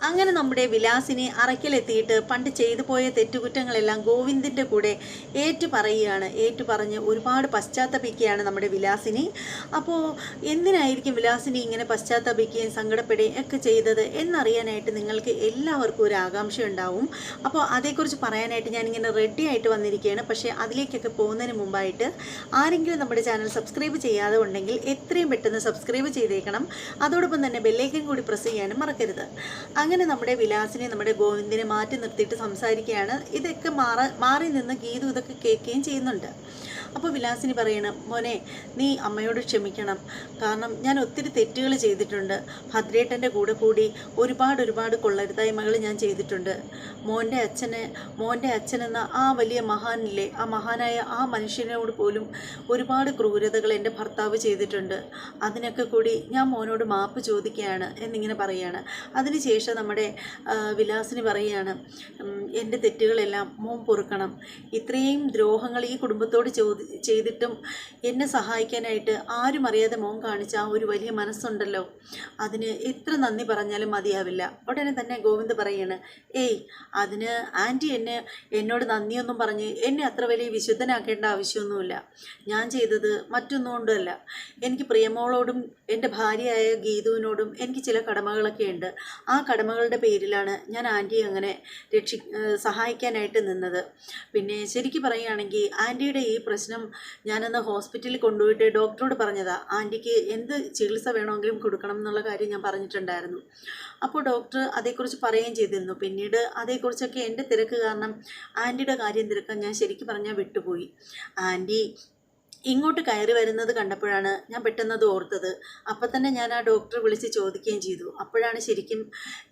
അങ്ങനെ നമ്മുടെ വിലാസിനി അറയ്ക്കലെത്തിയിട്ട് പണ്ട് ചെയ്തു പോയ തെറ്റുകുറ്റങ്ങളെല്ലാം ഗോവിന്ദിൻ്റെ കൂടെ ഏറ്റുപറഞ്ഞ് ഒരുപാട് പശ്ചാത്തപിക്കുകയാണ് നമ്മുടെ വിലാസിനി. അപ്പോൾ എന്തിനായിരിക്കും വിലാസിനി ഇങ്ങനെ പശ്ചാത്തപിക്കുകയും സങ്കടപ്പെടുകയും ഒക്കെ ചെയ്തത് എന്നറിയാനായിട്ട് നിങ്ങൾക്ക് എല്ലാവർക്കും ഒരു ആകാംക്ഷ ഉണ്ടാവും. അപ്പോൾ അതേക്കുറിച്ച് പറയാനായിട്ട് ഞാനിങ്ങനെ റെഡി ആയിട്ട് വന്നിരിക്കുകയാണ്. പക്ഷേ അതിലേക്കൊക്കെ പോകുന്നതിന് മുമ്പായിട്ട് ആരെങ്കിലും നമ്മുടെ ചാനൽ സബ്സ്ക്രൈബ് ചെയ്യാതെ ഉണ്ടെങ്കിൽ എത്രയും പെട്ടെന്ന് സബ്സ്ക്രൈബ് ചെയ്തേക്കണം. അതോടൊപ്പം തന്നെ ബെല്ലൈക്കൻ കൂടി പ്രസ് ചെയ്യാനും മറക്കരുത്. അങ്ങനെ നമ്മുടെ വിലാസിനെ നമ്മുടെ ഗോവിന്ദിനെ മാറ്റി നിർത്തിയിട്ട് സംസാരിക്കുകയാണ്. ഇതൊക്കെ മാറി നിന്ന് ഗീതു ഇതൊക്കെ കേൾക്കുകയും ചെയ്യുന്നുണ്ട്. അപ്പോൾ വിലാസിനി പറയണം, മോനെ നീ അമ്മയോട് ക്ഷമിക്കണം. കാരണം ഞാൻ ഒത്തിരി തെറ്റുകൾ ചെയ്തിട്ടുണ്ട്. ഭദ്രേട്ടൻ്റെ കൂടെ കൂടി ഒരുപാട് കൊള്ളരുതായ്മകൾ ഞാൻ ചെയ്തിട്ടുണ്ട്. മോൻ്റെ അച്ഛനെന്ന ആ വലിയ മഹാനില്ലേ, ആ മഹാനായ ആ മനുഷ്യനോട് പോലും ഒരുപാട് ക്രൂരതകൾ എൻ്റെ ഭർത്താവ് ചെയ്തിട്ടുണ്ട്. അതിനൊക്കെ കൂടി ഞാൻ മോനോട് മാപ്പ് ചോദിക്കുകയാണ് എന്നിങ്ങനെ പറയുകയാണ്. അതിനുശേഷം നമ്മുടെ വിലാസിനി പറയുകയാണ്, എൻ്റെ തെറ്റുകളെല്ലാം മോൻ പൊറുക്കണം. ഇത്രയും ദ്രോഹങ്ങൾ ഈ കുടുംബത്തോട് ചെയ്തിട്ടും എന്നെ സഹായിക്കാനായിട്ട് ആരും അറിയാതെ മോൻ കാണിച്ച ആ ഒരു വലിയ മനസ്സുണ്ടല്ലോ, അതിന് എത്ര നന്ദി പറഞ്ഞാലും മതിയാവില്ല. ഉടനെ തന്നെ ഗോവിന്ദ് പറയാണ്, ഏയ് അതിന് ആൻറ്റി എന്നോട് നന്ദിയൊന്നും പറഞ്ഞ് എന്നെ അത്ര വലിയ വിശുദ്ധനാക്കേണ്ട ആവശ്യമൊന്നുമില്ല. ഞാൻ ചെയ്തത് മറ്റൊന്നും കൊണ്ടല്ല. എനിക്ക് പ്രിയമോളോടും എൻ്റെ ഭാര്യയായ ഗീതുവിനോടും എനിക്ക് ചില കടമകളൊക്കെ ഉണ്ട്. ആ കടമകളുടെ പേരിലാണ് ഞാൻ ആൻറ്റിയെ അങ്ങനെ സഹായിക്കാനായിട്ട് നിന്നത്. പിന്നെ ശരിക്കും പറയുകയാണെങ്കിൽ ആൻറ്റിയുടെ ഈ പ്രശ്നം ഞാനന്ന് ഹോസ്പിറ്റലിൽ കൊണ്ടുപോയിട്ട് ഡോക്ടറോട് പറഞ്ഞതാ, ആൻറ്റിക്ക് എന്ത് ചികിത്സ വേണമെങ്കിലും കൊടുക്കണം എന്നുള്ള കാര്യം ഞാൻ പറഞ്ഞിട്ടുണ്ടായിരുന്നു. അപ്പോൾ ഡോക്ടർ അതേക്കുറിച്ച് പറയുകയും ചെയ്തിരുന്നു. പിന്നീട് അതേക്കുറിച്ചൊക്കെ എൻ്റെ തിരക്ക് കാരണം ആൻറ്റിയുടെ കാര്യം തിരക്കാൻ ഞാൻ ശരിക്കും പറഞ്ഞാൽ വിട്ടുപോയി. ആൻറ്റി ഇങ്ങോട്ട് കയറി വരുന്നത് കണ്ടപ്പോഴാണ് ഞാൻ പെട്ടെന്നത് ഓർത്തത്. അപ്പം തന്നെ ഞാൻ ആ ഡോക്ടറെ വിളിച്ച് ചോദിക്കുകയും ചെയ്തു. അപ്പോഴാണ് ശരിക്കും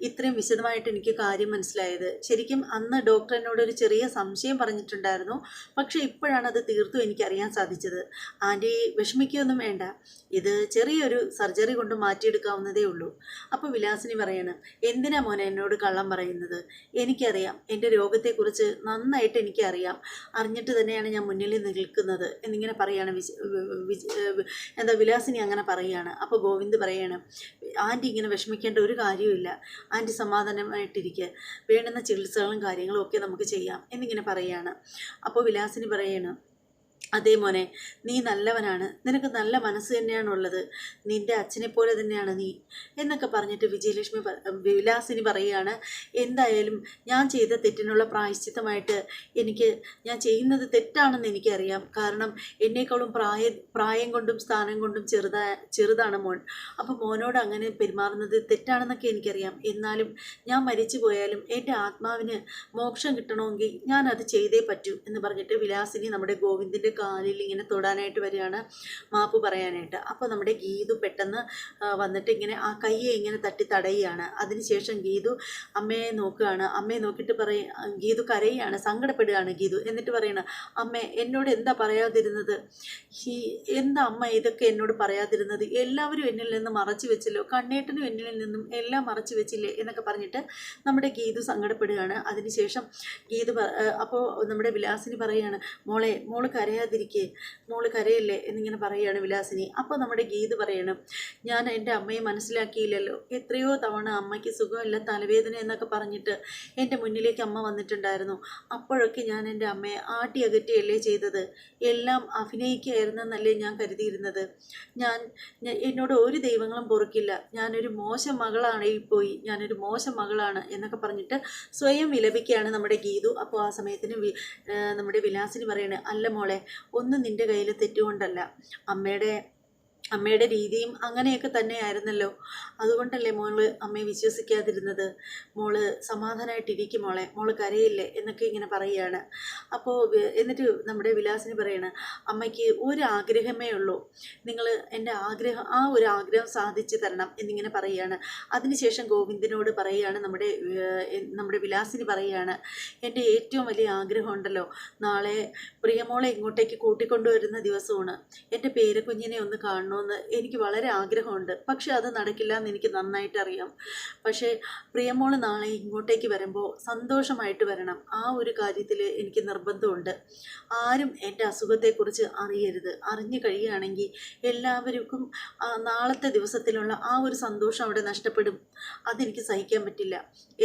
ഇത്രയും വിശദമായിട്ട് എനിക്ക് കാര്യം മനസ്സിലായത്. ശരിക്കും അന്ന് ഡോക്ടർ എന്നോട് ഒരു ചെറിയ സംശയം പറഞ്ഞിട്ടുണ്ടായിരുന്നു. പക്ഷേ ഇപ്പോഴാണ് അത് തീർത്തും എനിക്കറിയാൻ സാധിച്ചത്. ആൻറ്റി വിഷമിക്കുകയൊന്നും വേണ്ട, ഇത് ചെറിയൊരു സർജറി കൊണ്ട് മാറ്റിയെടുക്കാവുന്നതേ ഉള്ളൂ. അപ്പോൾ വിലാസിനി പറയണം, എന്തിനാ മോനെ എന്നോട് കള്ളം പറയുന്നത്? എനിക്കറിയാം, എൻ്റെ രോഗത്തെക്കുറിച്ച് നന്നായിട്ട് എനിക്കറിയാം. അറിഞ്ഞിട്ട് തന്നെയാണ് ഞാൻ മുന്നിൽ നിൽക്കുന്നത് എന്നിങ്ങനെ പറയാം. വിലാസിനി അങ്ങനെ പറയുകയാണ്. അപ്പോൾ ഗോവിന്ദ് പറയാണ്, ആൻറ്റി ഇങ്ങനെ വിഷമിക്കേണ്ട ഒരു കാര്യമില്ല. ആൻറ്റി സമാധാനമായിട്ടിരിക്കുക, വേണ്ടുന്ന ചികിത്സകളും കാര്യങ്ങളും ഒക്കെ നമുക്ക് ചെയ്യാം എന്നിങ്ങനെ പറയുകയാണ്. അപ്പോൾ വിലാസിനി പറയാണ്, അതേ മോനെ, നീ നല്ലവനാണ്, നിനക്ക് നല്ല മനസ്സ് തന്നെയാണുള്ളത്, നിൻ്റെ അച്ഛനെ പോലെ തന്നെയാണ് നീ എന്നൊക്കെ പറഞ്ഞിട്ട് വിലാസിനി പറയുകയാണ്, എന്തായാലും ഞാൻ ചെയ്ത തെറ്റിനുള്ള പ്രായശ്ചിത്തമായിട്ട് ഞാൻ ചെയ്യുന്നത് തെറ്റാണെന്ന് എനിക്കറിയാം. കാരണം എന്നേക്കാളും പ്രായം കൊണ്ടും സ്ഥാനം കൊണ്ടും ചെറുതാണ് മോൻ. അപ്പോൾ മോനോട് അങ്ങനെ പെരുമാറുന്നത് തെറ്റാണെന്നൊക്കെ എനിക്കറിയാം. എന്നാലും ഞാൻ മരിച്ചു പോയാലും എൻ്റെ ആത്മാവിന് മോക്ഷം കിട്ടണമെങ്കിൽ ഞാൻ അത് ചെയ്തേ പറ്റൂ എന്ന് പറഞ്ഞിട്ട് വിലാസിനി നമ്മുടെ ഗോവിന്ദിൻ്റെ കാലിൽ ഇങ്ങനെ തൊടാനായിട്ട് വരികയാണ്, മാപ്പ് പറയാനായിട്ട്. അപ്പോൾ നമ്മുടെ ഗീതു പെട്ടെന്ന് വന്നിട്ട് ഇങ്ങനെ ആ കയ്യെ ഇങ്ങനെ തട്ടി തടയുകയാണ്. അതിനുശേഷം ഗീതു അമ്മയെ നോക്കുകയാണ്. അമ്മയെ നോക്കിയിട്ട് ഗീതു കരയുകയാണ്, സങ്കടപ്പെടുകയാണ് ഗീതു. എന്നിട്ട് പറയണം, അമ്മേ എന്നോട് എന്താ പറയാതിരുന്നത്? എന്താ അമ്മ ഇതൊക്കെ എന്നോട് പറയാതിരുന്നത്? എല്ലാവരും എന്നിൽ നിന്ന് മറച്ചു വെച്ചല്ലോ, കണ്ണേട്ടനും എന്നിൽ നിന്നും എല്ലാം മറച്ചു വെച്ചില്ലേ എന്നൊക്കെ പറഞ്ഞിട്ട് നമ്മുടെ ഗീതു സങ്കടപ്പെടുകയാണ്. അതിനുശേഷം അപ്പോൾ നമ്മുടെ വിലാസിനി പറയുകയാണ്, മോള് മോള് കരയല്ലേ എന്നിങ്ങനെ പറയുകയാണ് വിലാസിനി. അപ്പോൾ നമ്മുടെ ഗീത് പറയണം, ഞാൻ എൻ്റെ അമ്മയെ മനസ്സിലാക്കിയില്ലല്ലോ. എത്രയോ തവണ അമ്മയ്ക്ക് സുഖമില്ല, തലവേദന എന്നൊക്കെ പറഞ്ഞിട്ട് എൻ്റെ മുന്നിലേക്ക് അമ്മ വന്നിട്ടുണ്ടായിരുന്നു. അപ്പോഴൊക്കെ ഞാൻ എൻ്റെ അമ്മയെ ആട്ടി അകറ്റുകയല്ലേ ചെയ്തത്. എല്ലാം അഭിനയിക്കുകയായിരുന്നെന്നല്ലേ ഞാൻ കരുതിയിരുന്നത്. എന്നോട് ഒരു ദൈവങ്ങളും പൊറുക്കില്ല. ഞാനൊരു മോശം മകളാണ് എന്നൊക്കെ പറഞ്ഞിട്ട് സ്വയം വിലപിക്കുകയാണ് നമ്മുടെ ഗീതു. അപ്പോൾ ആ സമയത്തിന് നമ്മുടെ വിലാസിനി പറയണേ, അല്ല മോളെ, ഒന്നും നിൻ്റെ കയ്യിൽ തെറ്റുകൊണ്ടല്ല. അമ്മയുടെ രീതിയും അങ്ങനെയൊക്കെ തന്നെയായിരുന്നല്ലോ. അതുകൊണ്ടല്ലേ മോള് അമ്മയെ വിശ്വസിക്കാതിരുന്നത്. മോള് സമാധാനമായിട്ടിരിക്കും മോള് കരയില്ലേ എന്നൊക്കെ ഇങ്ങനെ പറയുകയാണ്. അപ്പോൾ എന്നിട്ട് നമ്മുടെ വിലാസിനി പറയണം, അമ്മയ്ക്ക് ഒരു ആഗ്രഹമേ ഉള്ളൂ, നിങ്ങൾ എൻ്റെ ആ ഒരു ആഗ്രഹം സാധിച്ചു തരണം എന്നിങ്ങനെ പറയുകയാണ്. അതിനുശേഷം ഗോവിന്ദിനോട് പറയുകയാണ് നമ്മുടെ വിലാസിനി പറയുകയാണ്, എൻ്റെ ഏറ്റവും വലിയ ആഗ്രഹമുണ്ടല്ലോ, നാളെ പ്രിയമോളെ ഇങ്ങോട്ടേക്ക് കൂട്ടിക്കൊണ്ടുവരുന്ന ദിവസമാണ്. എൻ്റെ പേരക്കുഞ്ഞിനെ ഒന്ന് കാണണമെന്ന് പോകണമെന്ന് എനിക്ക് വളരെ ആഗ്രഹമുണ്ട്. പക്ഷെ അത് നടക്കില്ല എന്ന് എനിക്ക് നന്നായിട്ട് അറിയാം. പക്ഷേ പ്രിയമോള് നാളെ ഇങ്ങോട്ടേക്ക് വരുമ്പോൾ സന്തോഷമായിട്ട് വരണം. ആ ഒരു കാര്യത്തിൽ എനിക്ക് നിർബന്ധമുണ്ട്. ആരും എൻ്റെ അസുഖത്തെക്കുറിച്ച് അറിയരുത്. അറിഞ്ഞു കഴിയുകയാണെങ്കിൽ എല്ലാവർക്കും നാളത്തെ ദിവസത്തിലുള്ള ആ ഒരു സന്തോഷം അവിടെ നഷ്ടപ്പെടും. അതെനിക്ക് സഹിക്കാൻ പറ്റില്ല.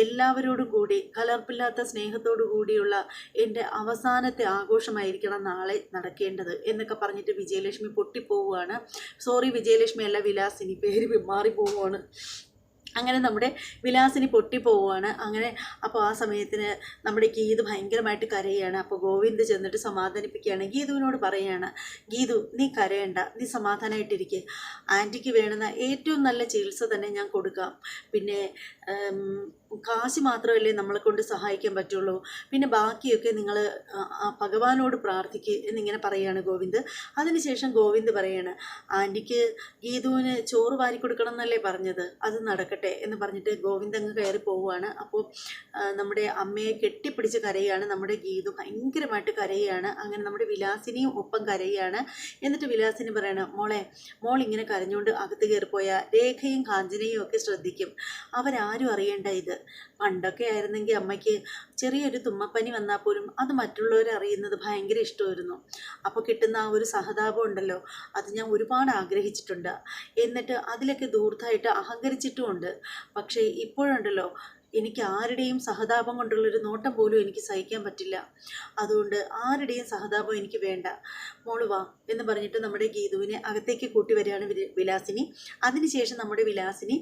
എല്ലാവരോടും കൂടി കലർപ്പില്ലാത്ത സ്നേഹത്തോടു കൂടിയുള്ള എൻ്റെ അവസാനത്തെ ആഘോഷമായിരിക്കണം നാളെ നടക്കേണ്ടത് എന്നൊക്കെ പറഞ്ഞിട്ട് വിജയലക്ഷ്മി പൊട്ടിപ്പോവുകയാണ്. സോറി, വിജയലക്ഷ്മി അല്ല, വിലാസിനി, പേര് മാറിപ്പോവുകയാണ്. അങ്ങനെ നമ്മുടെ വിലാസിനി പൊട്ടിപ്പോവുകയാണ്. അങ്ങനെ അപ്പോൾ ആ സമയത്തിന് നമ്മുടെ ഗീതു ഭയങ്കരമായിട്ട് കരയുകയാണ്. അപ്പോൾ ഗോവിന്ദ് ചെന്നിട്ട് സമാധാനിപ്പിക്കുകയാണ്. ഗീതുവിനോട് പറയുകയാണ്, ഗീതു നീ കരയണ്ട, നീ സമാധാനമായിട്ടിരിക്കുക. ആൻറ്റിക്ക് വേണ്ടുന്ന ഏറ്റവും നല്ല ചികിത്സ തന്നെ ഞാൻ കൊടുക്കാം. പിന്നെ കാശ് മാത്രമല്ലേ നമ്മളെ കൊണ്ട് സഹായിക്കാൻ പറ്റുള്ളൂ. പിന്നെ ബാക്കിയൊക്കെ നിങ്ങൾ ഭഗവാനോട് പ്രാർത്ഥിക്കുക എന്നിങ്ങനെ പറയുകയാണ് ഗോവിന്ദ്. അതിനുശേഷം ഗോവിന്ദ് പറയാണ്, ആൻറ്റിക്ക് ഗീതുവിന് ചോറ് വാരി കൊടുക്കണം എന്നല്ലേ പറഞ്ഞത്, അത് നടക്കട്ടെ എന്ന് പറഞ്ഞിട്ട് ഗോവിന്ദ് അങ്ങ് കയറി പോവുകയാണ്. അപ്പോൾ നമ്മുടെ അമ്മയെ കെട്ടിപ്പിടിച്ച് കരയുകയാണ് നമ്മുടെ ഗീതു. ഭയങ്കരമായിട്ട് കരയുകയാണ്. അങ്ങനെ നമ്മുടെ വിലാസിനിയും ഒപ്പം കരയുകയാണ്. എന്നിട്ട് വിലാസിനി പറയണം, മോൾ ഇങ്ങനെ കരഞ്ഞുകൊണ്ട് അകത്ത് കയറിപ്പോയാൽ രേഖയും കാഞ്ചനയും ഒക്കെ ശ്രദ്ധിക്കും. അവരാരും അറിയേണ്ട ഇത്. പണ്ടൊക്കെ ആയിരുന്നെങ്കിൽ അമ്മയ്ക്ക് ചെറിയൊരു തുമ്മപ്പനി വന്നാൽ പോലും അത് മറ്റുള്ളവരെ അറിയുന്നത് ഭയങ്കര ഇഷ്ടമായിരുന്നു. അപ്പോൾ കിട്ടുന്ന ആ ഒരു സഹതാപം ഉണ്ടല്ലോ, അത് ഞാൻ ഒരുപാട് ആഗ്രഹിച്ചിട്ടുണ്ട്. എന്നിട്ട് അതിലൊക്കെ ദൂർത്തായിട്ട് അഹങ്കരിച്ചിട്ടുമുണ്ട്. പക്ഷേ ഇപ്പോഴുണ്ടല്ലോ, എനിക്ക് ആരുടെയും സഹതാപം കൊണ്ടുള്ളൊരു നോട്ടം പോലും എനിക്ക് സഹിക്കാൻ പറ്റില്ല. അതുകൊണ്ട് ആരുടെയും സഹതാപം എനിക്ക് വേണ്ട. മോള് വാ എന്ന് പറഞ്ഞിട്ട് നമ്മുടെ ഗീതുവിനെ അകത്തേക്ക് കൂട്ടി വരികയാണ് വിലാസിനി. അതിനുശേഷം നമ്മുടെ വിലാസിനി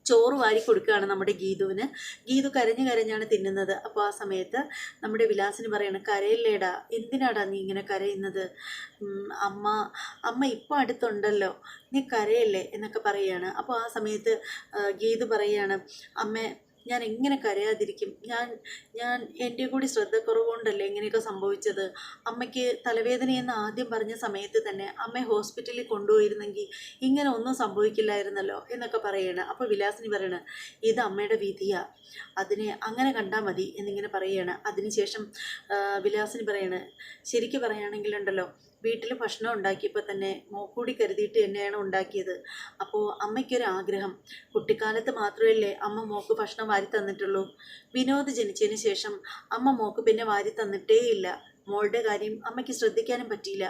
ചോറ് വാരി കൊടുക്കുകയാണ് നമ്മുടെ ഗീതുവിന്. ഗീതു കരഞ്ഞാണ് തിന്നുന്നത്. അപ്പോൾ ആ സമയത്ത് നമ്മുടെ വിലാസിന് പറയണം, കരയില്ലേടാ, എന്തിനാടാ നീ ഇങ്ങനെ കരയുന്നത്? അമ്മ ഇപ്പോൾ അടുത്തുണ്ടല്ലോ, നീ കരയല്ലേ എന്നൊക്കെ പറയുകയാണ്. അപ്പോൾ ആ സമയത്ത് ഗീതു പറയുകയാണ്, അമ്മേ ഞാൻ എങ്ങനെ കരയാതിരിക്കും? ഞാൻ എൻ്റെ കൂടി ശ്രദ്ധക്കുറവ് കൊണ്ടല്ലേ ഇങ്ങനെയൊക്കെ സംഭവിച്ചത്. അമ്മയ്ക്ക് തലവേദനയെന്ന് ആദ്യം പറഞ്ഞ സമയത്ത് തന്നെ അമ്മയെ ഹോസ്പിറ്റലിൽ കൊണ്ടുപോയിരുന്നെങ്കിൽ ഇങ്ങനെ ഒന്നും സംഭവിക്കില്ലായിരുന്നല്ലോ എന്നൊക്കെ പറയണം. അപ്പോൾ വിലാസിനി പറയണം, ഇത് അമ്മയുടെ വിധിയാ, അതിനെ അങ്ങനെ കണ്ടാൽ മതി എന്നിങ്ങനെ പറയുകയാണ്. അതിനുശേഷം വിലാസിനി പറയണം, ശരിക്കും പറയുകയാണെങ്കിലുണ്ടല്ലോ, വീട്ടിൽ ഭക്ഷണം ഉണ്ടാക്കിയപ്പോൾ തന്നെ മോക്കൂടി കരുതിയിട്ട് തന്നെയാണ് ഉണ്ടാക്കിയത്. അപ്പോൾ അമ്മയ്ക്കൊരാഗ്രഹം, കുട്ടിക്കാലത്ത് മാത്രമല്ലേ അമ്മ മോക്ക് ഭക്ഷണം വാരി തന്നിട്ടുള്ളൂ. വിനോദ് ജനിച്ചതിന് ശേഷം അമ്മ മോക്ക് പിന്നെ വാരി തന്നിട്ടേ ഇല്ല. മോളുടെ കാര്യം അമ്മയ്ക്ക് ശ്രദ്ധിക്കാനും പറ്റിയില്ല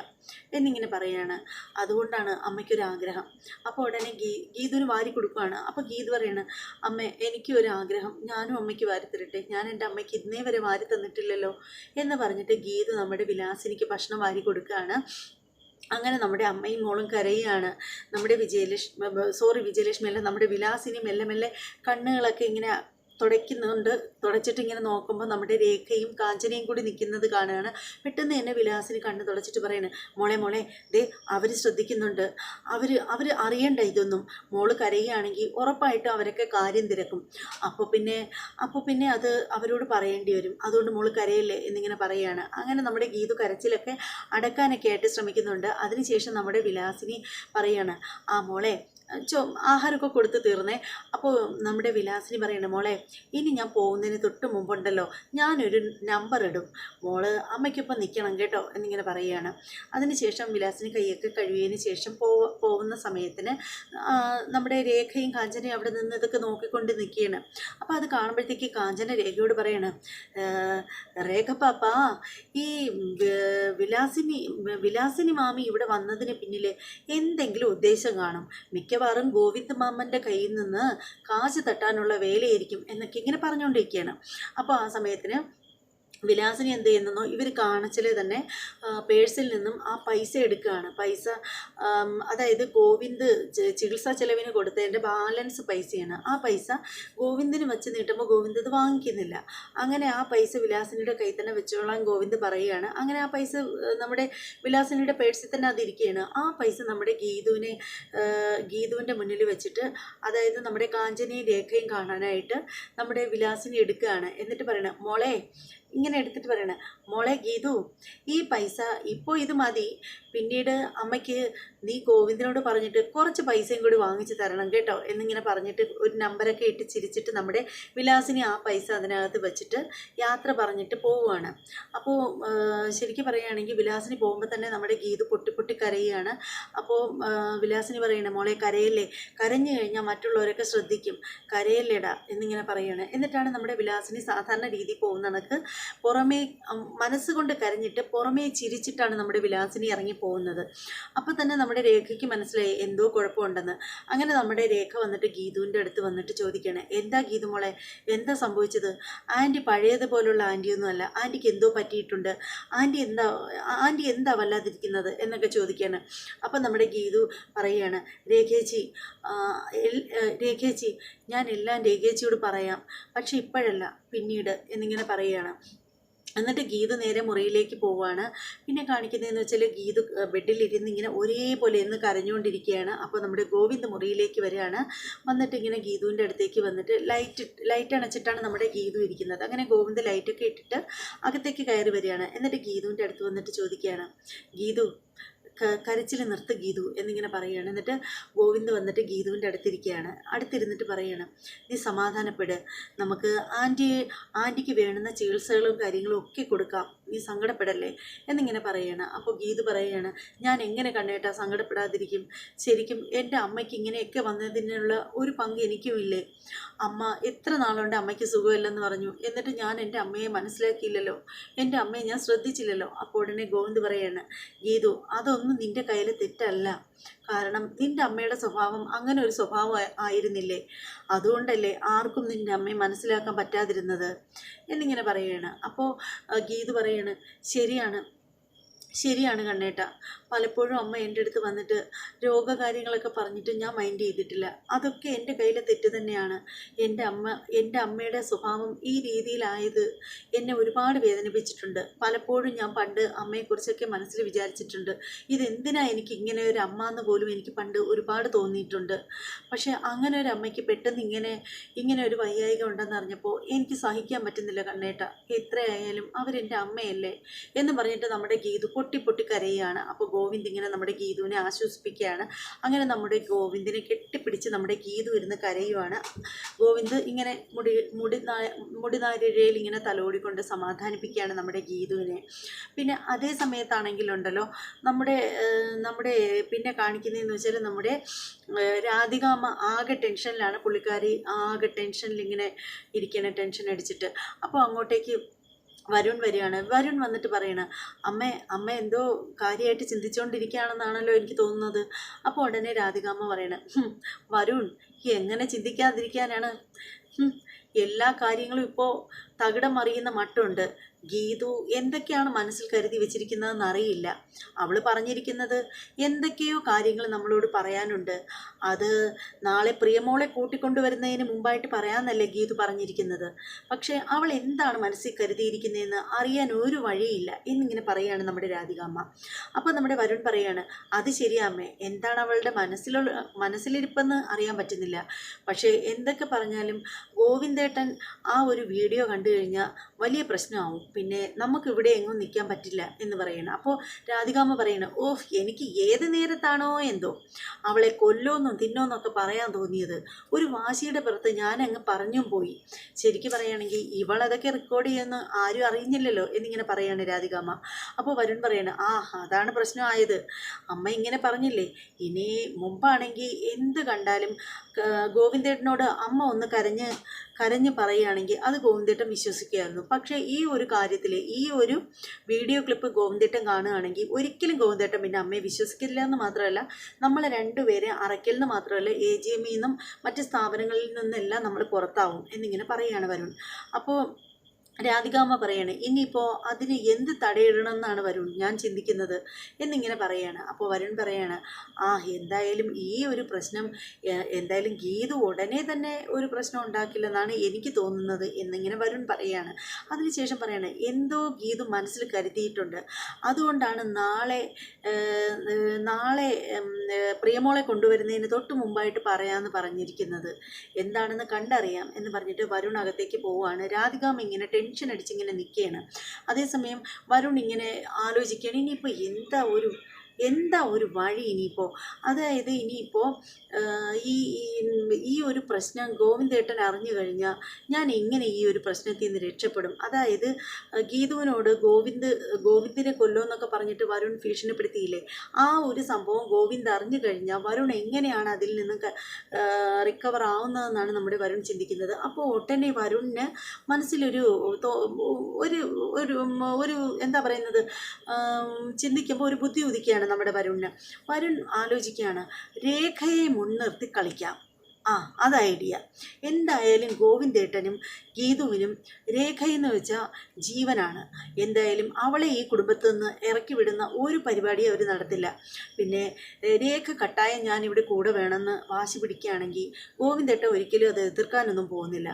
എന്നിങ്ങനെ പറയാണ്. അതുകൊണ്ടാണ് അമ്മയ്ക്കൊരാഗ്രഹം. അപ്പോൾ ഉടനെ ഗീതുവിന് വാരി കൊടുക്കുകയാണ്. അപ്പോൾ ഗീതു പറയാണ്, അമ്മ എനിക്കൊരാഗ്രഹം, ഞാനും അമ്മയ്ക്ക് വാരി തരട്ടെ, ഞാൻ എൻ്റെ അമ്മയ്ക്ക് ഇന്നേ വരെ വാരി തന്നിട്ടില്ലല്ലോ എന്ന് പറഞ്ഞിട്ട് ഗീതു നമ്മുടെ വിലാസിനിക്ക് ഭക്ഷണം വാരി കൊടുക്കുകയാണ്. അങ്ങനെ നമ്മുടെ അമ്മയും മോളും കരയുകയാണ്. നമ്മുടെ വിജയലക്ഷ്മി അല്ല, നമ്മുടെ വിലാസിനി മെല്ലെ മെല്ലെ കണ്ണുകളൊക്കെ ഇങ്ങനെ തുടച്ചിട്ട് ഇങ്ങനെ നോക്കുമ്പോൾ നമ്മുടെ രേഖയും കാഞ്ചനയും കൂടി നിൽക്കുന്നത് കാണുകയാണ്. പെട്ടെന്ന് തന്നെ വിലാസിന് കണ്ണ് തുടച്ചിട്ട് പറയണ്, മോളെ ദേ അവർ ശ്രദ്ധിക്കുന്നുണ്ട്, അവർ അറിയണ്ട ഇതൊന്നും. മോള് കരയുകയാണെങ്കിൽ ഉറപ്പായിട്ടും അവരൊക്കെ കാര്യം തിരക്കും. അപ്പോൾ പിന്നെ അത് അവരോട് പറയേണ്ടി വരും. അതുകൊണ്ട് മോള് കരയല്ലേ എന്നിങ്ങനെ പറയുകയാണ്. അങ്ങനെ നമ്മുടെ ഗീതു കരച്ചിലൊക്കെ അടക്കാനൊക്കെ ആയിട്ട് ശ്രമിക്കുന്നുണ്ട്. അതിനുശേഷം നമ്മുടെ വിലാസിനി പറയാണ്, മോളെ ആഹാരമൊക്കെ കൊടുത്ത് തീർന്നേ. അപ്പോൾ നമ്മുടെ വിലാസിനി പറയണ, മോളെ ഇനി ഞാൻ പോകുന്നതിന് തൊട്ട് മുമ്പുണ്ടല്ലോ, ഞാനൊരു നമ്പർ ഇടും, മോള് അമ്മയ്ക്കൊപ്പം നിൽക്കണം കേട്ടോ എന്നിങ്ങനെ പറയുകയാണ്. അതിനുശേഷം വിലാസിനി കൈയൊക്കെ കഴുകിയതിന് ശേഷം പോകുന്ന സമയത്തിന് നമ്മുടെ രേഖയും കാഞ്ചനയും അവിടെ നിന്ന് ഇതൊക്കെ നോക്കിക്കൊണ്ട് നിൽക്കുകയാണ്. അപ്പോൾ അത് കാണുമ്പോഴത്തേക്ക് കാഞ്ചന രേഖയോട് പറയാണ്, രേഖ പാപ്പാ, ഈ വിലാസിനി മാമി ഇവിടെ വന്നതിന് പിന്നിൽ എന്തെങ്കിലും ഉദ്ദേശം കാണും. മിക്കവാറും ഗോവിന്ദ് മാമൻ്റെ കയ്യിൽ നിന്ന് കാശ് തട്ടാനുള്ള വേലയായിരിക്കും എന്നൊക്കെ ഇങ്ങനെ പറഞ്ഞുകൊണ്ടിരിക്കുകയാണ്. അപ്പോൾ ആ സമയത്തിന് വിലാസിനി എന്ത് ചെയ്യുന്നോ, ഇവർ കാണിച്ചിലെ തന്നെ പേഴ്സിൽ നിന്നും ആ പൈസ എടുക്കുകയാണ്. അതായത് ഗോവിന്ദ് ചികിത്സാ ചെലവിന് കൊടുത്തതിൻ്റെ ബാലൻസ് പൈസയാണ്. ആ പൈസ ഗോവിന്ദിന് വെച്ച് നീട്ടുമ്പോൾ ഗോവിന്ദ് അത് വാങ്ങിക്കുന്നില്ല. അങ്ങനെ ആ പൈസ വിലാസിനിയുടെ കയ്യിൽ തന്നെ വെച്ചോളാൻ ഗോവിന്ദ് പറയുകയാണ്. അങ്ങനെ ആ പൈസ നമ്മുടെ വിലാസിനിയുടെ പേഴ്സിൽ തന്നെ അതിരിക്കുകയാണ്. ആ പൈസ നമ്മുടെ ഗീതുവിൻ്റെ മുന്നിൽ വെച്ചിട്ട്, അതായത് നമ്മുടെ കാഞ്ചനയും രേഖയും കാണാനായിട്ട് നമ്മുടെ വിലാസിനി എടുക്കുകയാണ്. എന്നിട്ട് പറയണം, മോളെ ഇങ്ങനെ എടുത്തിട്ട് പറയണ, മോളെ ഗീതു, ഈ പൈസ ഇപ്പോൾ ഇത് മതി, പിന്നീട് അമ്മയ്ക്ക് നീ ഗോവിന്ദനോട് പറഞ്ഞിട്ട് കുറച്ച് പൈസയും കൂടി വാങ്ങിച്ച് തരണം കേട്ടോ എന്നിങ്ങനെ പറഞ്ഞിട്ട് ഒരു നമ്പരൊക്കെ ഇട്ട് ചിരിച്ചിട്ട് നമ്മുടെ വിലാസിനി ആ പൈസ അതിനകത്ത് വെച്ചിട്ട് യാത്ര പറഞ്ഞിട്ട് പോവുകയാണ്. അപ്പോൾ ശരിക്കും പറയുകയാണെങ്കിൽ വിലാസിനി പോകുമ്പോൾ തന്നെ നമ്മുടെ ഗീതു പൊട്ടി പൊട്ടി കരയുകയാണ്. അപ്പോൾ വിലാസിനി പറയണേ, മോളെ കരയല്ലേ, കരഞ്ഞു കഴിഞ്ഞാൽ മറ്റുള്ളവരൊക്കെ ശ്രദ്ധിക്കും, കരയല്ലേടാ എന്നിങ്ങനെ പറയുകയാണ്. എന്നിട്ടാണ് നമ്മുടെ വിലാസിനി സാധാരണ രീതിയിൽ പോകുന്ന കണക്ക് പുറമേ മനസ്സുകൊണ്ട് കരഞ്ഞിട്ട് പുറമേ ചിരിച്ചിട്ടാണ് നമ്മുടെ വിലാസിനി ഇറങ്ങി പോകുന്നത്. അപ്പോൾ തന്നെ നമ്മുടെ രേഖയ്ക്ക് മനസ്സിലായി എന്തോ കുഴപ്പമുണ്ടെന്ന്. അങ്ങനെ നമ്മുടെ രേഖ വന്നിട്ട് ഗീതുവിൻ്റെ അടുത്ത് വന്നിട്ട് ചോദിക്കണേ, എന്താ ഗീതു മോളെ, എന്താ സംഭവിച്ചത്? ആൻറ്റി പഴയതുപോലുള്ള ആൻറ്റിയൊന്നുമല്ല, ആൻറ്റിക്ക് എന്തോ പറ്റിയിട്ടുണ്ട്, ആൻറ്റി എന്താ വല്ലാതിരിക്കുന്നത് എന്നൊക്കെ ചോദിക്കുകയാണ്. അപ്പം നമ്മുടെ ഗീതു പറയുകയാണ്, രേഖേച്ചി ഞാൻ എല്ലാം രേഖേച്ചിയോട് പറയാം, പക്ഷെ ഇപ്പോഴല്ല, പിന്നീട് എന്നിങ്ങനെ പറയുകയാണ്. എന്നിട്ട് ഗീതു നേരെ മുറിയിലേക്ക് പോവുകയാണ്. പിന്നെ കാണിക്കുന്നതെന്ന് വെച്ചാൽ ഗീതു ബെഡിലിരുന്ന് ഇങ്ങനെ ഒരേപോലെ ഇന്ന് കരഞ്ഞുകൊണ്ടിരിക്കുകയാണ്. അപ്പോൾ നമ്മുടെ ഗോവിന്ദ് മുറിയിലേക്ക് വരികയാണ്. വന്നിട്ട് ഇങ്ങനെ ഗീതുവിൻ്റെ അടുത്തേക്ക് വന്നിട്ട് ലൈറ്റ് അണച്ചിട്ടാണ് നമ്മുടെ ഗീതു ഇരിക്കുന്നത്. അങ്ങനെ ഗോവിന്ദ് ലൈറ്റൊക്കെ ഇട്ടിട്ട് അകത്തേക്ക് കയറി വരികയാണ്. എന്നിട്ട് ഗീതുവിൻ്റെ അടുത്ത് വന്നിട്ട് ചോദിക്കുകയാണ്, ഗീതു കരച്ചിൽ നിർത്ത് ഗീതു എന്നിങ്ങനെ പറയുകയാണ്. എന്നിട്ട് ഗോവിന്ദ് വന്നിട്ട് ഗീതുവിൻ്റെ അടുത്തിരുന്നിട്ട് പറയുകയാണ്, നീ സമാധാനപ്പെട്, നമുക്ക് ആൻറ്റിക്ക് വേണ്ടുന്ന ചികിത്സകളും കാര്യങ്ങളും ഒക്കെ കൊടുക്കാം, നീ സങ്കടപ്പെടല്ലേ എന്നിങ്ങനെ പറയുകയാണ്. അപ്പോൾ ഗീതു പറയുകയാണ്, ഞാൻ എങ്ങനെ കണ്ണേട്ടാ സങ്കടപ്പെടാതിരിക്കും, ശരിക്കും എൻ്റെ അമ്മയ്ക്ക് ഇങ്ങനെയൊക്കെ വന്നതിനുള്ള ഒരു പങ്ക് എനിക്കുമില്ലേ? അമ്മ എത്ര നാളുകൊണ്ട് അമ്മയ്ക്ക് സുഖമില്ലെന്ന് പറഞ്ഞു, എന്നിട്ട് ഞാൻ എൻ്റെ അമ്മയെ മനസ്സിലാക്കിയില്ലല്ലോ, എൻ്റെ അമ്മയെ ഞാൻ ശ്രദ്ധിച്ചില്ലല്ലോ. അപ്പോൾ ഉടനെ ഗോവിന്ദ് പറയാണ്, ഗീതു അതൊന്നും നിന്റെ കയ്യിൽ തെറ്റല്ല, കാരണം നിന്റെ അമ്മയുടെ സ്വഭാവം അങ്ങനെ ഒരു സ്വഭാവം ആയിരുന്നില്ലേ, അതുകൊണ്ടല്ലേ ആർക്കും നിന്റെ അമ്മയെ മനസ്സിലാക്കാൻ പറ്റാതിരുന്നത് എന്നിങ്ങനെ പറയുകയാണ്. അപ്പോൾ ഗീതു പറയാണ്, ശരിയാണ് കണ്ണേട്ട, പലപ്പോഴും അമ്മ എൻ്റെ അടുത്ത് വന്നിട്ട് രോഗകാര്യങ്ങളൊക്കെ പറഞ്ഞിട്ട് ഞാൻ മൈൻഡ് ചെയ്തിട്ടില്ല, അതൊക്കെ എൻ്റെ കയ്യിലെ തെറ്റ് തന്നെയാണ്. എൻ്റെ അമ്മയുടെ സ്വഭാവം ഈ രീതിയിലായത് എന്നെ ഒരുപാട് വേദനിപ്പിച്ചിട്ടുണ്ട്. പലപ്പോഴും ഞാൻ പണ്ട് അമ്മയെക്കുറിച്ചൊക്കെ മനസ്സിൽ വിചാരിച്ചിട്ടുണ്ട്, ഇതെന്തിനാ എനിക്ക് ഇങ്ങനെ ഒരു അമ്മ എന്ന് പോലും എനിക്ക് പണ്ട് ഒരുപാട് തോന്നിയിട്ടുണ്ട്. പക്ഷേ അങ്ങനെ ഒരു അമ്മയ്ക്ക് പെട്ടെന്ന് ഇങ്ങനെ ഒരു വയ്യായിക ഉണ്ടെന്ന് അറിഞ്ഞപ്പോൾ എനിക്ക് സഹിക്കാൻ പറ്റുന്നില്ല കണ്ണേട്ട, എത്രയായാലും അവരെൻ്റെ അമ്മയല്ലേ എന്ന് പറഞ്ഞിട്ട് നമ്മുടെ ഗീതു പൊട്ടി കരയുകയാണ്. അപ്പോൾ ഗോവിന്ദ് ഇങ്ങനെ നമ്മുടെ ഗീതുവിനെ ആശ്വസിപ്പിക്കുകയാണ്. അങ്ങനെ നമ്മുടെ ഗോവിന്ദിനെ കെട്ടിപ്പിടിച്ച് നമ്മുടെ ഗീതു ഇരുന്ന് കരയുവാണ്. ഗോവിന്ദ് ഇങ്ങനെ മുടിനാരിഴയിൽ ഇങ്ങനെ തലോടിക്കൊണ്ട് സമാധാനിപ്പിക്കുകയാണ് നമ്മുടെ ഗീതുവിനെ. പിന്നെ അതേ സമയത്താണെങ്കിലുണ്ടല്ലോ നമ്മുടെ പിന്നെ കാണിക്കുന്നതെന്ന് വെച്ചാൽ നമ്മുടെ രാധികാമ്മ ആകെ ടെൻഷനിലാണ്, പുള്ളിക്കാരി ആകെ ടെൻഷനിൽ ഇങ്ങനെ ഇരിക്കണ, ടെൻഷൻ അടിച്ചിട്ട്. അപ്പോൾ അങ്ങോട്ടേക്ക് വരുൺ വരികയാണ്. വരുൺ വന്നിട്ട് പറയണ, അമ്മ എന്തോ കാര്യമായിട്ട് ചിന്തിച്ചുകൊണ്ടിരിക്കുകയാണെന്നാണല്ലോ എനിക്ക് തോന്നുന്നത്. അപ്പോൾ ഉടനെ രാധികാമ്മ പറയണ, വരുൺ എങ്ങനെ ചിന്തിക്കാതിരിക്കാനാണ്, എല്ലാ കാര്യങ്ങളും ഇപ്പോൾ തകിടം മറിയുന്ന മട്ടുണ്ട്. ഗീതു എന്തൊക്കെയാണ് മനസ്സിൽ കരുതി വെച്ചിരിക്കുന്നതെന്ന് അറിയില്ല. അവൾ പറഞ്ഞിരിക്കുന്നത് എന്തൊക്കെയോ കാര്യങ്ങൾ നമ്മളോട് പറയാനുണ്ട്. അത് നാളെ പ്രിയമോളെ കൂട്ടിക്കൊണ്ടുവരുന്നതിന് മുമ്പായിട്ട് പറയാമെന്നല്ലേ ഗീതു പറഞ്ഞിരിക്കുന്നത്. പക്ഷേ അവൾ എന്താണ് മനസ്സിൽ കരുതിയിരിക്കുന്നതെന്ന് അറിയാൻ ഒരു വഴിയില്ല എന്നിങ്ങനെ പറയുകയാണ് നമ്മുടെ രാധികാമ്മ. അപ്പോൾ നമ്മുടെ വരുൺ പറയാണ്, അത് ശരിയാമ്മേ, എന്താണ് അവളുടെ മനസ്സിലിരിപ്പെന്ന് അറിയാൻ പറ്റുന്നില്ല. പക്ഷേ എന്തൊക്കെ പറഞ്ഞാലും ഗോവിന്ദേട്ടൻ ആ ഒരു വീഡിയോ കണ്ടു കഴിഞ്ഞാൽ വലിയ പ്രശ്നമാവും, പിന്നെ നമുക്കിവിടെ എങ്ങും നിൽക്കാൻ പറ്റില്ല എന്ന് പറയണം. അപ്പോൾ രാധികാമ്മ പറയണം, ഓഹ് എനിക്ക് ഏത് നേരത്താണോ എന്തോ അവളെ കൊല്ലോന്നും തിന്നോന്നൊക്കെ പറയാൻ തോന്നിയത്, ഒരു വാശിയുടെ പുറത്ത് ഞാൻ അങ്ങ് പറഞ്ഞും പോയി. ശരിക്കും പറയുകയാണെങ്കിൽ ഇവളതൊക്കെ റെക്കോർഡ് ചെയ്യുമെന്ന് ആരും അറിയുന്നില്ലല്ലോ എന്നിങ്ങനെ പറയാണ് രാധികാമ്മ. അപ്പോൾ വരുൺ പറയണം, അതാണ് പ്രശ്നമായത്, അമ്മ ഇങ്ങനെ പറഞ്ഞില്ലേ, ഇനി മുമ്പാണെങ്കിൽ എന്ത് കണ്ടാലും ഗോവിന്ദേട്ടനോട് അമ്മ ഒന്ന് കരഞ്ഞ് പറയുകയാണെങ്കിൽ അത് ഗോവിന്ദേട്ടൻ വിശ്വസിക്കുമായിരുന്നു. പക്ഷേ ഈ ഒരു കാര്യത്തിൽ ഈ ഒരു വീഡിയോ ക്ലിപ്പ് ഗോവിന്ദേട്ടൻ കാണുകയാണെങ്കിൽ ഒരിക്കലും ഗോവിന്ദേട്ടൻ പിന്നെ അമ്മയെ വിശ്വസിക്കില്ല എന്ന് മാത്രമല്ല, നമ്മളെ രണ്ടുപേരെ അറയ്ക്കലെന്ന് മാത്രമല്ല AGM നിന്നും മറ്റ് സ്ഥാപനങ്ങളിൽ നിന്നെല്ലാം നമ്മൾ പുറത്താവും എന്നിങ്ങനെ പറയുകയാണ് വരുൺ. അപ്പോൾ രാധികാമ്മ പറയാണ്, ഇനിയിപ്പോൾ അതിന് എന്ത് തടയിടണമെന്നാണ് വരുൺ ഞാൻ ചിന്തിക്കുന്നത് എന്നിങ്ങനെ പറയാണ്. അപ്പോൾ വരുൺ പറയാണ്, എന്തായാലും ഈ ഒരു പ്രശ്നം എന്തായാലും ഗീതു ഉടനെ തന്നെ ഒരു പ്രശ്നം ഉണ്ടാക്കില്ലെന്നാണ് എനിക്ക് തോന്നുന്നത് എന്നിങ്ങനെ വരുൺ പറയാണ്. അതിനുശേഷം പറയാണ്, എന്തോ ഗീതു മനസ്സിൽ കരുതിയിട്ടുണ്ട്, അതുകൊണ്ടാണ് നാളെ പ്രിയമോളെ കൊണ്ടുവരുന്നതിന് തൊട്ട് മുമ്പായിട്ട് പറയാമെന്ന് പറഞ്ഞിരിക്കുന്നത്, എന്താണെന്ന് കണ്ടറിയാം എന്ന് പറഞ്ഞിട്ട് വരുൺ അകത്തേക്ക് പോവുകയാണ്. രാധികാമ്മ ഇങ്ങനെ ടെൻഷൻ അടിച്ചിങ്ങനെ നിൽക്കുകയാണ്. അതേസമയം വരുൺ ഇങ്ങനെ ആലോചിക്കുകയാണ്, ഇനിയിപ്പോൾ എന്താ ഒരു വഴി ഇനിയിപ്പോൾ. അതായത് ഇനിയിപ്പോൾ ഈ ഈ ഒരു പ്രശ്നം ഗോവിന്ദേട്ടൻ അറിഞ്ഞു കഴിഞ്ഞാൽ ഞാൻ എങ്ങനെ ഈ ഒരു പ്രശ്നത്തിൽ നിന്ന് രക്ഷപ്പെടും. അതായത് ഗീതുവിനോട് ഗോവിന്ദിനെ കൊല്ലുമെന്നൊക്കെ പറഞ്ഞിട്ട് വരുൺ ഭീഷണിപ്പെടുത്തിയില്ലേ, ആ ഒരു സംഭവം ഗോവിന്ദ് അറിഞ്ഞു കഴിഞ്ഞാൽ വരുൺ എങ്ങനെയാണ് അതിൽ നിന്ന് റിക്കവർ ആവുന്നതെന്നാണ് നമ്മുടെ വരുൺ ചിന്തിക്കുന്നത്. അപ്പോൾ ഒട്ടനെ വരുണിന് മനസ്സിലൊരു ഒരു ഒരു എന്താ പറയുന്നത്, ചിന്തിക്കുമ്പോൾ ഒരു ബുദ്ധി ഉദിക്കുകയാണ് നമ്മുടെ വരുണിന്. വരുൺ ആലോചിക്കുകയാണ്, രേഖയെ മുൻനിർത്തി കളിക്കാം. അത് ഐഡിയ. എന്തായാലും ഗോവിന്ദേട്ടനും ഗീതുവിനും രേഖയെന്ന് വെച്ചാൽ ജീവനാണ്. എന്തായാലും അവളെ ഈ കുടുംബത്തിൽ നിന്ന് ഇറക്കി വിടുന്ന ഒരു പരിപാടിയും അവർ നടത്തില്ല. പിന്നെ രേഖ കട്ടായം ഞാനിവിടെ കൂടെ വേണമെന്ന് വാശി പിടിക്കുകയാണെങ്കിൽ ഗോവിന്ദേട്ടൻ ഒരിക്കലും അത് എതിർക്കാനൊന്നും പോകുന്നില്ല.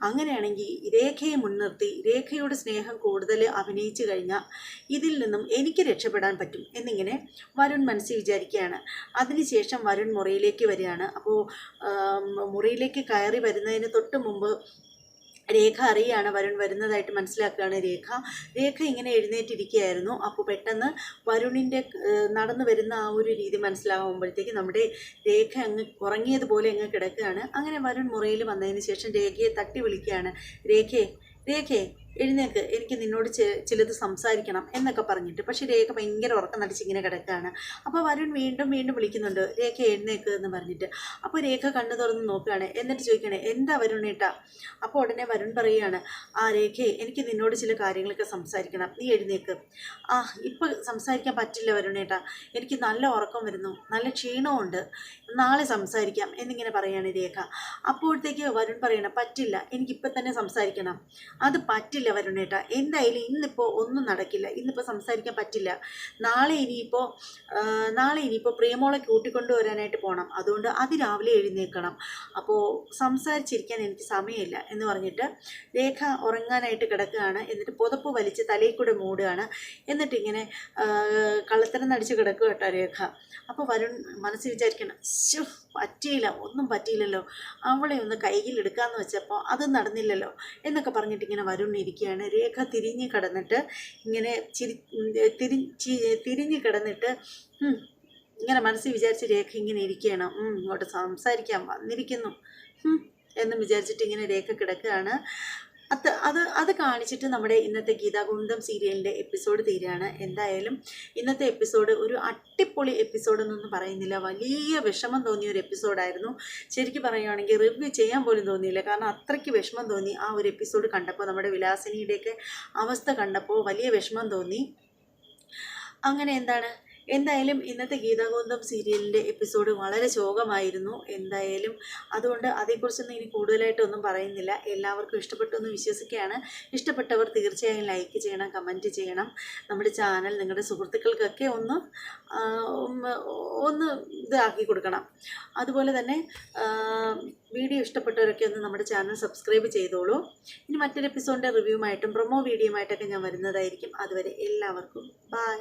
അങ്ങനെയാണെങ്കിൽ രേഖയെ മുൻനിർത്തി രേഖയുടെ സ്നേഹം കൂടുതൽ അഭിനയിച്ചു കഴിഞ്ഞാൽ ഇതിൽ നിന്നും എനിക്ക് രക്ഷപ്പെടാൻ പറ്റും എന്നിങ്ങനെ വരുൺ മനസ്സിൽ വിചാരിക്കുകയാണ്. അതിനുശേഷം വരുൺ മുറിയിലേക്ക് വരികയാണ്. അപ്പോൾ മുറിയിലേക്ക് കയറി വരുന്നതിന് തൊട്ട് മുമ്പ് രേഖ അറിയാണ് വരുൺ വരുന്നതായിട്ട് മനസ്സിലാക്കുകയാണ്. രേഖ ഇങ്ങനെ എഴുന്നേറ്റിരിക്കുകയായിരുന്നു. അപ്പോൾ പെട്ടെന്ന് വരുണിൻ്റെ നടന്നു വരുന്ന ആ ഒരു രീതി മനസ്സിലാകുമ്പോഴത്തേക്ക് നമ്മുടെ രേഖ അങ്ങ് ഉറങ്ങിയതുപോലെ അങ്ങ് കിടക്കുകയാണ്. അങ്ങനെ വരുൺ മുറിയിൽ വന്നതിന് ശേഷം രേഖയെ തട്ടി വിളിക്കുകയാണ്, രേഖയെ എഴുന്നേക്ക്, എനിക്ക് നിന്നോട് ചിലത് സംസാരിക്കണം എന്നൊക്കെ പറഞ്ഞിട്ട്. പക്ഷേ രേഖ ഭയങ്കര ഉറക്കം നടിച്ചിങ്ങനെ കിടക്കുകയാണ്. അപ്പോൾ വരുൺ വീണ്ടും വിളിക്കുന്നുണ്ട്, രേഖ എഴുന്നേക്ക് എന്ന് പറഞ്ഞിട്ട്. അപ്പോൾ രേഖ കണ്ണു തുറന്ന് നോക്കുകയാണ്. എന്നിട്ട് ചോദിക്കണേ, എന്താ വരുണേട്ടാ? അപ്പോൾ ഉടനെ വരുൺ പറയുകയാണ്, രേഖയെ എനിക്ക് നിന്നോട് ചില കാര്യങ്ങളൊക്കെ സംസാരിക്കണം, നീ എഴുന്നേക്ക്. ഇപ്പം സംസാരിക്കാൻ പറ്റില്ല വരുണേട്ടാ, എനിക്ക് നല്ല ഉറക്കം വരുന്നു, നല്ല ക്ഷീണമുണ്ട്, നാളെ സംസാരിക്കാം എന്നിങ്ങനെ പറയുകയാണ് രേഖ. അപ്പോഴത്തേക്ക് വരുൺ പറയണം, പറ്റില്ല, എനിക്കിപ്പം തന്നെ സംസാരിക്കണം. അത് പറ്റില്ല വരുണേട്ടാ, എന്തായാലും ഇന്നിപ്പോൾ ഒന്നും നടക്കില്ല, ഇന്നിപ്പോൾ സംസാരിക്കാൻ പറ്റില്ല. നാളെ ഇനിയിപ്പോൾ പ്രിയമോളെ കൂട്ടിക്കൊണ്ടുവരാനായിട്ട് പോകണം, അതുകൊണ്ട് അതിരാവിലെ എഴുന്നേൽക്കണം. അപ്പോൾ സംസാരിച്ചിരിക്കാൻ എനിക്ക് സമയമില്ല എന്ന് പറഞ്ഞിട്ട് രേഖ ഉറങ്ങാനായിട്ട് കിടക്കുകയാണ്. എന്നിട്ട് പുതപ്പ് വലിച്ച് തലയിൽ കൂടെ മൂടുകയാണ്. എന്നിട്ടിങ്ങനെ കള്ളത്തരം നടിച്ച് കിടക്കുക കേട്ടോ രേഖ. അപ്പോൾ വരുൺ മനസ്സിൽ വിചാരിക്കണം, പറ്റിയില്ല, ഒന്നും പറ്റിയില്ലല്ലോ, അവളെ ഒന്ന് കയ്യിലെടുക്കാമെന്ന് വെച്ചപ്പോൾ അത് നടന്നില്ലല്ലോ എന്നൊക്കെ പറഞ്ഞിട്ട് ഇങ്ങനെ വരുൺ ഇരിക്കുകയാണ്. രേഖ തിരിഞ്ഞ് കിടന്നിട്ട് ഇങ്ങനെ തിരിഞ്ഞ് കിടന്നിട്ട് ഇങ്ങനെ മനസ്സിൽ വിചാരിച്ച് രേഖ ഇങ്ങനെ ഇരിക്കുകയാണ്. ഇങ്ങോട്ട് സംസാരിക്കാൻ വന്നിരിക്കുന്നു എന്ന് വിചാരിച്ചിട്ട് ഇങ്ങനെ രേഖ കിടക്കുകയാണ്. അത് കാണിച്ചിട്ട് നമ്മുടെ ഇന്നത്തെ ഗീതാഗോവിന്ദം സീരിയലിൻ്റെ എപ്പിസോഡ് തീരുകയാണ്. എന്തായാലും ഇന്നത്തെ എപ്പിസോഡ് ഒരു അടിപൊളി എപ്പിസോഡെന്നൊന്നും പറയുന്നില്ല, വലിയ വിഷമം തോന്നിയ ഒരു എപ്പിസോഡായിരുന്നു. ശരിക്കും പറയുകയാണെങ്കിൽ റിവ്യൂ ചെയ്യാൻ പോലും തോന്നിയില്ല, കാരണം അത്രയ്ക്ക് വിഷമം തോന്നി ആ ഒരു എപ്പിസോഡ് കണ്ടപ്പോൾ. നമ്മുടെ വിലാസിനിയുടെയൊക്കെ അവസ്ഥ കണ്ടപ്പോൾ വലിയ വിഷമം തോന്നി. അങ്ങനെ എന്തായാലും ഇന്നത്തെ ഗീതാഗോവിന്ദം സീരിയലിൻ്റെ എപ്പിസോഡ് വളരെ ശോകമായിരുന്നു. എന്തായാലും അതുകൊണ്ട് അതേക്കുറിച്ചൊന്നും ഇനി കൂടുതലായിട്ടൊന്നും പറയുന്നില്ല. എല്ലാവർക്കും ഇഷ്ടപ്പെട്ടു എന്ന് വിശ്വസിക്കുകയാണ്. ഇഷ്ടപ്പെട്ടവർ തീർച്ചയായും ലൈക്ക് ചെയ്യണം, കമൻറ്റ് ചെയ്യണം. നമ്മുടെ ചാനൽ നിങ്ങളുടെ സുഹൃത്തുക്കൾക്കൊക്കെ ഒന്ന് ഇതാക്കി കൊടുക്കണം. അതുപോലെ തന്നെ വീഡിയോ ഇഷ്ടപ്പെട്ടവരൊക്കെ ഒന്ന് നമ്മുടെ ചാനൽ സബ്സ്ക്രൈബ് ചെയ്തോളൂ. ഇനി മറ്റൊരു എപ്പിസോഡിൻ്റെ റിവ്യൂമായിട്ടും പ്രൊമോ വീഡിയോയുമായിട്ടൊക്കെ ഞാൻ വരുന്നതായിരിക്കും. അതുവരെ എല്ലാവർക്കും ബൈ.